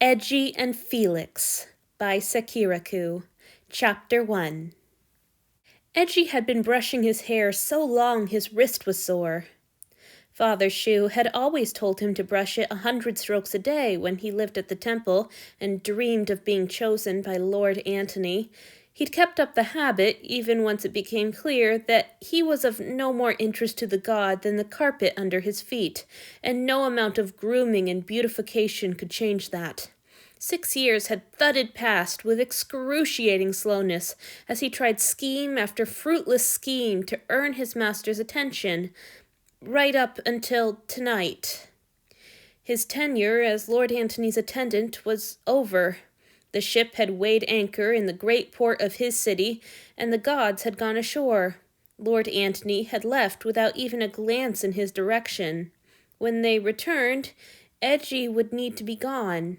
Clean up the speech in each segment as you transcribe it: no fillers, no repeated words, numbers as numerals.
Eiji and Felix by Sekiraku, Chapter 1. Eiji had been brushing his hair so long his wrist was sore. Father Shu had always told him to brush it 100 strokes a day when he lived at the temple and dreamed of being chosen by Lord Antony. He'd kept up the habit even once it became clear that he was of no more interest to the god than the carpet under his feet, and no amount of grooming and beautification could change that. 6 years had thudded past with excruciating slowness as he tried scheme after fruitless scheme to earn his master's attention, right up until tonight. His tenure as Lord Antony's attendant was over. The ship had weighed anchor in the great port of his city, and the gods had gone ashore. Lord Antony had left without even a glance in his direction. When they returned, Eiji would need to be gone.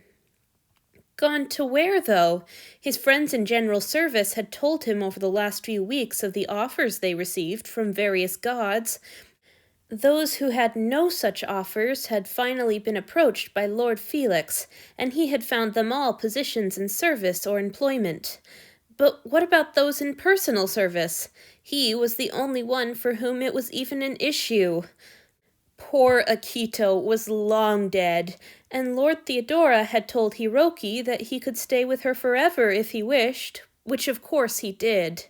Gone to where, though? His friends in general service had told him over the last few weeks of the offers they received from various gods. Those who had no such offers had finally been approached by Lord Felix, and he had found them all positions in service or employment. But what about those in personal service? He was the only one for whom it was even an issue. Poor Akito was long dead, and Lord Theodora had told Hiroki that he could stay with her forever if he wished, which of course he did.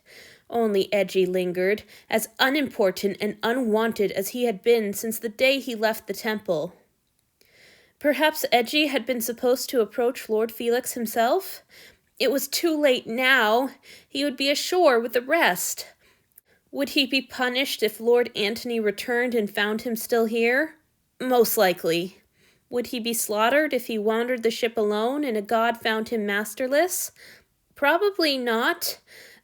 Only Eiji lingered, as unimportant and unwanted as he had been since the day he left the temple. Perhaps Eiji had been supposed to approach Lord Felix himself? It was too late now. He would be ashore with the rest. Would he be punished if Lord Antony returned and found him still here? Most likely. Would he be slaughtered if he wandered the ship alone and a god found him masterless? Probably not.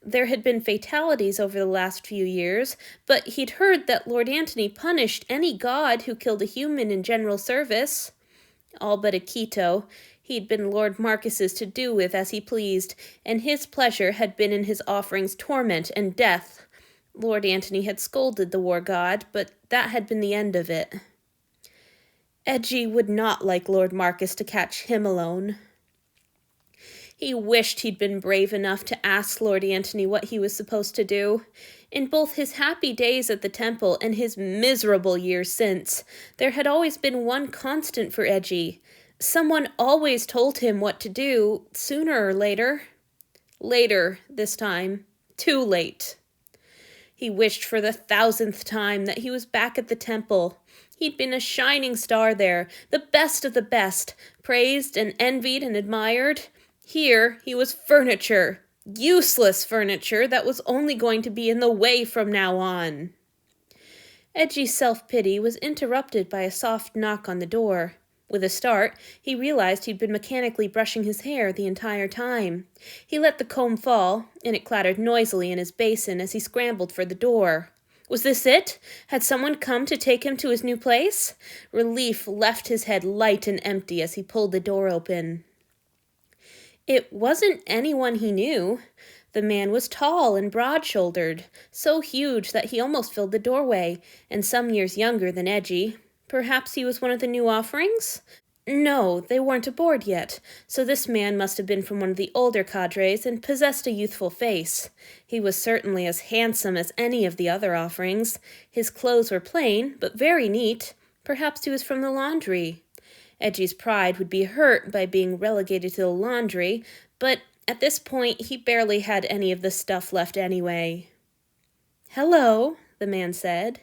There had been fatalities over the last few years, but he'd heard that Lord Antony punished any god who killed a human in general service. All but Akito. He'd been Lord Marcus's to do with as he pleased, and his pleasure had been in his offerings torment and death. Lord Antony had scolded the war god, but that had been the end of it. Eiji would not like Lord Marcus to catch him alone. He wished he'd been brave enough to ask Lord Antony what he was supposed to do. In both his happy days at the temple and his miserable years since, there had always been one constant for Eiji. Someone always told him what to do, sooner or later. Later, this time. Too late. He wished for the 1,000th time that he was back at the temple. He'd been a shining star there, the best of the best, praised and envied and admired. Here he was furniture, useless furniture that was only going to be in the way from now on. Eiji's self-pity was interrupted by a soft knock on the door. With a start, he realized he'd been mechanically brushing his hair the entire time. He let the comb fall, and it clattered noisily in his basin as he scrambled for the door. Was this it? Had someone come to take him to his new place? Relief left his head light and empty as he pulled the door open. It wasn't anyone he knew. The man was tall and broad-shouldered, so huge that he almost filled the doorway, and some years younger than Eiji. Perhaps he was one of the new offerings? No, they weren't aboard yet, so this man must have been from one of the older cadres and possessed a youthful face. He was certainly as handsome as any of the other offerings. His clothes were plain, but very neat. Perhaps he was from the laundry. Eiji's pride would be hurt by being relegated to the laundry, but at this point he barely had any of the stuff left anyway. "Hello," the man said.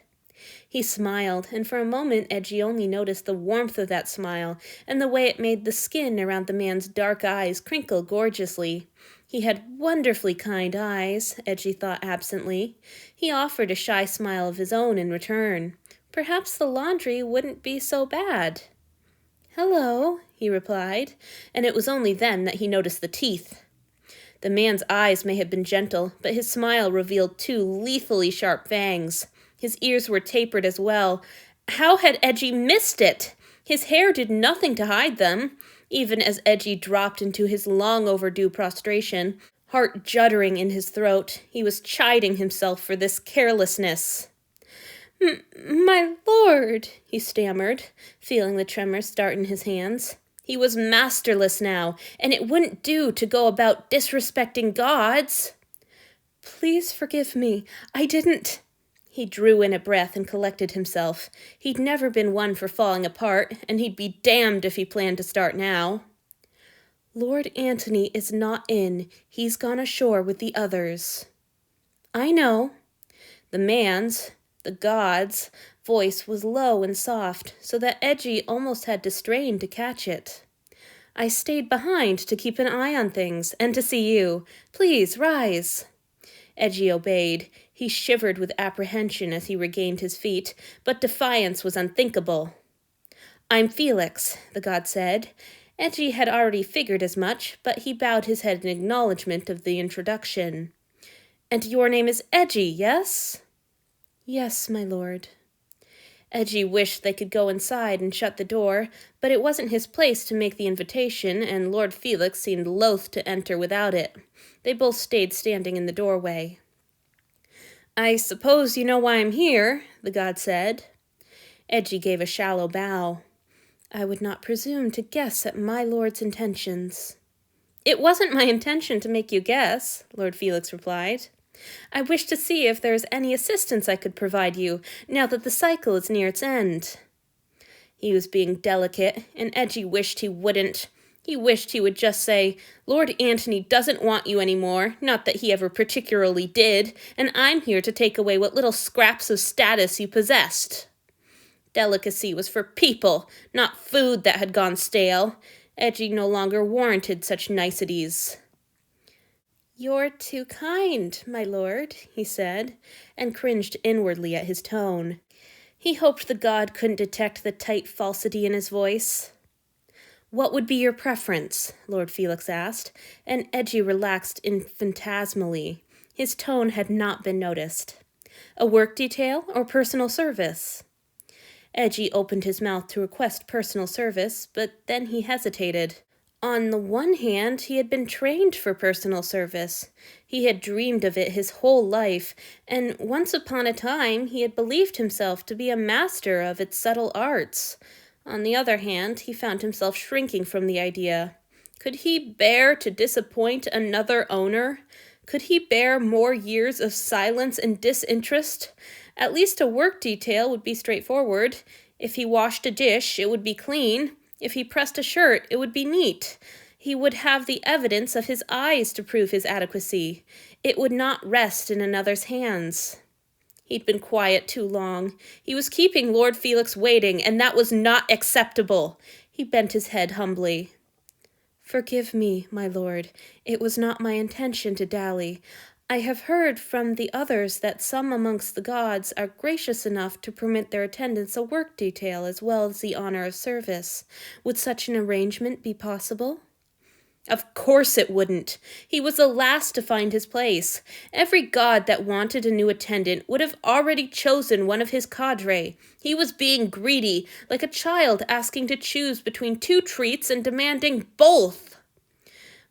He smiled, and for a moment Eiji only noticed the warmth of that smile and the way it made the skin around the man's dark eyes crinkle gorgeously. He had wonderfully kind eyes, Eiji thought absently. He offered a shy smile of his own in return. Perhaps the laundry wouldn't be so bad. "Hello," he replied, and it was only then that he noticed the teeth. The man's eyes may have been gentle, but his smile revealed 2 lethally sharp fangs. His ears were tapered as well. How had Eiji missed it? His hair did nothing to hide them. Even as Eiji dropped into his long-overdue prostration, heart juddering in his throat, he was chiding himself for this carelessness. "My lord," he stammered, feeling the tremor start in his hands. He was masterless now, and it wouldn't do to go about disrespecting gods. Please forgive me. I didn't. He drew in a breath and collected himself. He'd never been one for falling apart, and he'd be damned if he planned to start now. Lord Antony is not in. He's gone ashore with the others. I know. The god's, voice was low and soft, so that Eiji almost had to strain to catch it. I stayed behind to keep an eye on things, and to see you. Please, rise. Eiji obeyed. He shivered with apprehension as he regained his feet, but defiance was unthinkable. I'm Felix, the god said. Eiji had already figured as much, but he bowed his head in acknowledgement of the introduction. And your name is Eiji, yes? Yes, my lord. Eiji wished they could go inside and shut the door, but it wasn't his place to make the invitation, and Lord Felix seemed loath to enter without it. They both stayed standing in the doorway. I suppose you know why I'm here, the god said. Eiji gave a shallow bow. I would not presume to guess at my lord's intentions. It wasn't my intention to make you guess, Lord Felix replied. I wish to see if there is any assistance I could provide you, now that the cycle is near its end. He was being delicate, and Eiji wished he wouldn't. He wished he would just say, Lord Antony doesn't want you anymore, not that he ever particularly did, and I'm here to take away what little scraps of status you possessed. Delicacy was for people, not food that had gone stale. Eiji no longer warranted such niceties. You're too kind, my lord, he said, and cringed inwardly at his tone. He hoped the god couldn't detect the tight falsity in his voice. What would be your preference? Lord Felix asked, and Eiji relaxed infinitesimally. His tone had not been noticed. A work detail or personal service? Eiji opened his mouth to request personal service, but then he hesitated. On the one hand, he had been trained for personal service. He had dreamed of it his whole life, and once upon a time he had believed himself to be a master of its subtle arts. On the other hand, he found himself shrinking from the idea. Could he bear to disappoint another owner? Could he bear more years of silence and disinterest? At least a work detail would be straightforward. If he washed a dish, it would be clean. If he pressed a shirt, it would be neat. He would have the evidence of his eyes to prove his adequacy. It would not rest in another's hands. He'd been quiet too long. He was keeping Lord Felix waiting, and that was not acceptable. He bent his head humbly. Forgive me, my lord. It was not my intention to dally. I have heard from the others that some amongst the gods are gracious enough to permit their attendants a work detail as well as the honor of service. Would such an arrangement be possible? Of course it wouldn't. He was the last to find his place. Every god that wanted a new attendant would have already chosen one of his cadre. He was being greedy, like a child asking to choose between two treats and demanding both.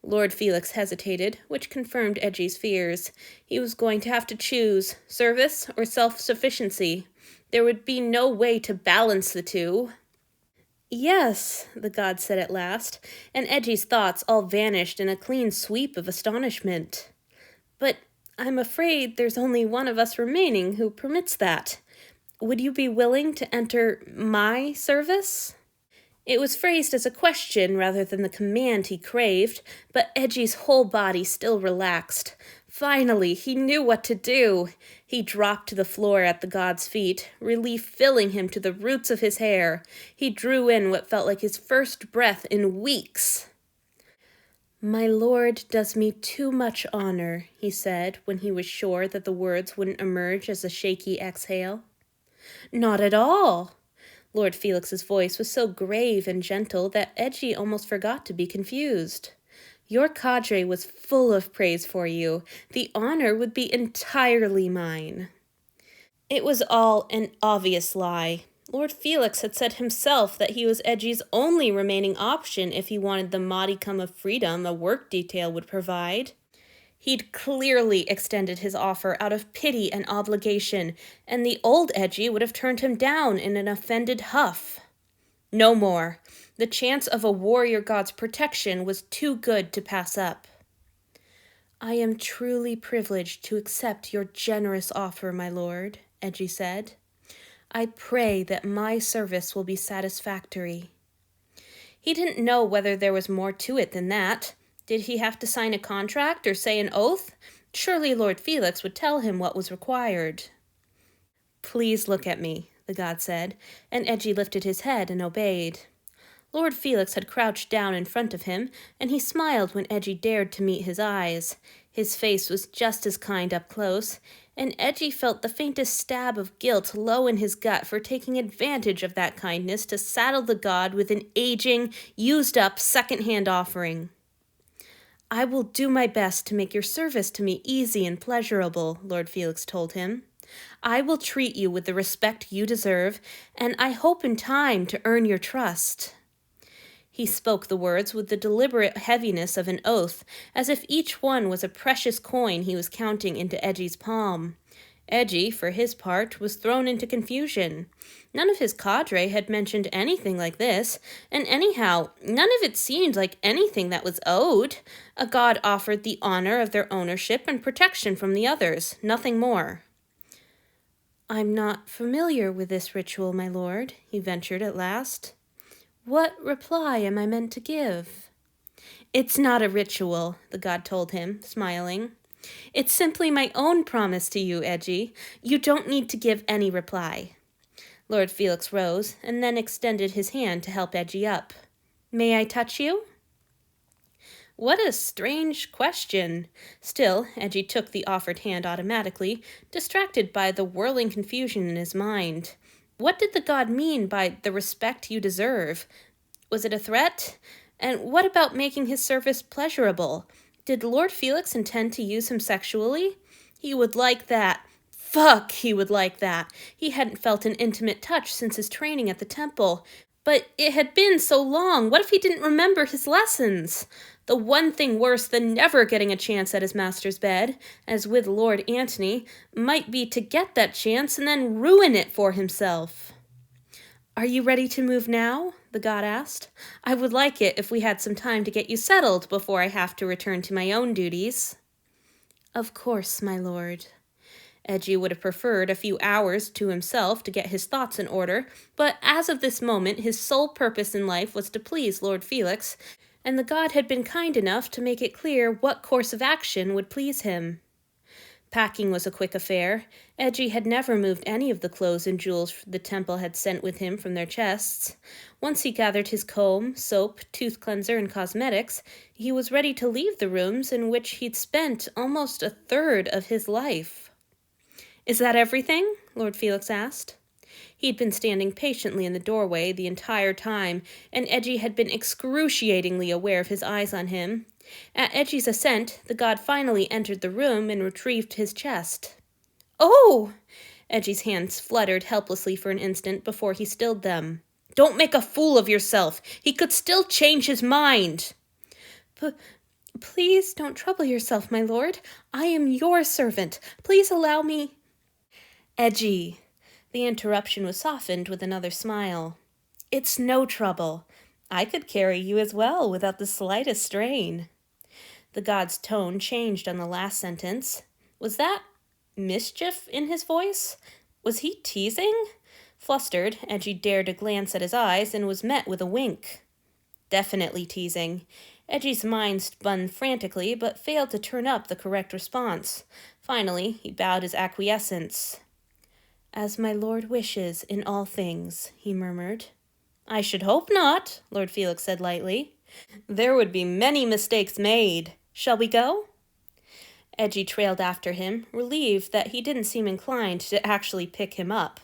Lord Felix hesitated, which confirmed Eiji's fears. He was going to have to choose service or self-sufficiency. There would be no way to balance the two. Yes, the god said at last, and Eiji's thoughts all vanished in a clean sweep of astonishment. But I'm afraid there's only one of us remaining who permits that. Would you be willing to enter my service? It was phrased as a question rather than the command he craved, but Eiji's whole body still relaxed. Finally, he knew what to do. He dropped to the floor at the god's feet, relief filling him to the roots of his hair. He drew in what felt like his first breath in weeks. My lord does me too much honor, he said, when he was sure that the words wouldn't emerge as a shaky exhale. Not at all. Lord Felix's voice was so grave and gentle that Eiji almost forgot to be confused. Your cadre was full of praise for you. The honor would be entirely mine. It was all an obvious lie. Lord Felix had said himself that he was Eiji's only remaining option if he wanted the modicum of freedom a work detail would provide. He'd clearly extended his offer out of pity and obligation, and the old Eiji would have turned him down in an offended huff. No more. The chance of a warrior god's protection was too good to pass up. I am truly privileged to accept your generous offer, my lord, Eiji said. I pray that my service will be satisfactory. He didn't know whether there was more to it than that. Did he have to sign a contract or say an oath? Surely Lord Felix would tell him what was required. Please look at me, the god said, and Eiji lifted his head and obeyed. Lord Felix had crouched down in front of him, and he smiled when Eiji dared to meet his eyes. His face was just as kind up close, and Eiji felt the faintest stab of guilt low in his gut for taking advantage of that kindness to saddle the god with an aging, used-up second-hand offering. I will do my best to make your service to me easy and pleasurable, Lord Felix told him. I will treat you with the respect you deserve, and I hope in time to earn your trust. He spoke the words with the deliberate heaviness of an oath, as if each one was a precious coin he was counting into Eiji's palm. Eiji, for his part, was thrown into confusion. None of his cadre had mentioned anything like this, and anyhow, none of it seemed like anything that was owed. A god offered the honor of their ownership and protection from the others, nothing more. I'm not familiar with this ritual, my lord, he ventured at last. What reply am I meant to give? It's not a ritual, the god told him, smiling. It's simply my own promise to you, Eiji. You don't need to give any reply. Lord Felix rose and then extended his hand to help Eiji up. May I touch you? What a strange question. Still, Eiji took the offered hand automatically, distracted by the whirling confusion in his mind. What did the god mean by the respect you deserve? Was it a threat? And what about making his service pleasurable? Did Lord Felix intend to use him sexually? He would like that. Fuck, he would like that. He hadn't felt an intimate touch since his training at the temple. But it had been so long. What if he didn't remember his lessons? The one thing worse than never getting a chance at his master's bed, as with Lord Antony, might be to get that chance and then ruin it for himself. Are you ready to move now? The god asked. I would like it if we had some time to get you settled before I have to return to my own duties. Of course, my lord. Eiji would have preferred a few hours to himself to get his thoughts in order, but as of this moment his sole purpose in life was to please Lord Felix, and the god had been kind enough to make it clear what course of action would please him. Packing was a quick affair. Eiji had never moved any of the clothes and jewels the temple had sent with him from their chests. Once he gathered his comb, soap, tooth cleanser, and cosmetics, he was ready to leave the rooms in which he'd spent almost a third of his life. Is that everything? Lord Felix asked. He'd been standing patiently in the doorway the entire time, and Eiji had been excruciatingly aware of his eyes on him. At Eiji's assent, the god finally entered the room and retrieved his chest. Oh! Eji's hands fluttered helplessly for an instant before he stilled them. Don't make a fool of yourself. He could still change his mind. Please don't trouble yourself, my lord. I am your servant. Please allow me. Eiji. The interruption was softened with another smile. It's no trouble. I could carry you as well without the slightest strain. The god's tone changed on the last sentence. Was that mischief in his voice? Was he teasing? Flustered, Eiji dared to glance at his eyes and was met with a wink. Definitely teasing. Eji's mind spun frantically but failed to turn up the correct response. Finally, he bowed his acquiescence. As my lord wishes in all things, he murmured. I should hope not, Lord Felix said lightly. There would be many mistakes made. Shall we go? Eiji trailed after him, relieved that he didn't seem inclined to actually pick him up.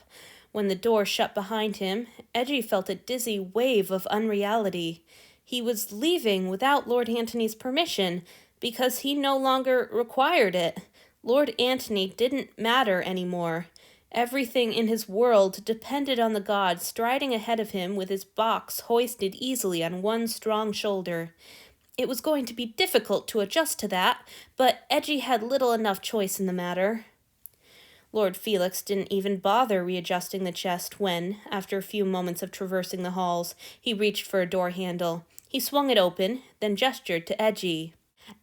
When the door shut behind him, Eiji felt a dizzy wave of unreality. He was leaving without Lord Antony's permission, because he no longer required it. Lord Antony didn't matter anymore. Everything in his world depended on the god striding ahead of him with his box hoisted easily on one strong shoulder. It was going to be difficult to adjust to that, but Eiji had little enough choice in the matter. Lord Felix didn't even bother readjusting the chest when, after a few moments of traversing the halls, he reached for a door handle. He swung it open, then gestured to Eiji.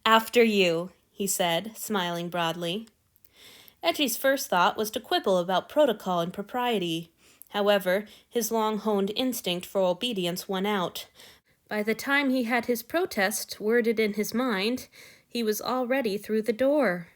"After you," he said, smiling broadly. Eji's first thought was to quibble about protocol and propriety. However, his long-honed instinct for obedience won out. By the time he had his protest worded in his mind, he was already through the door.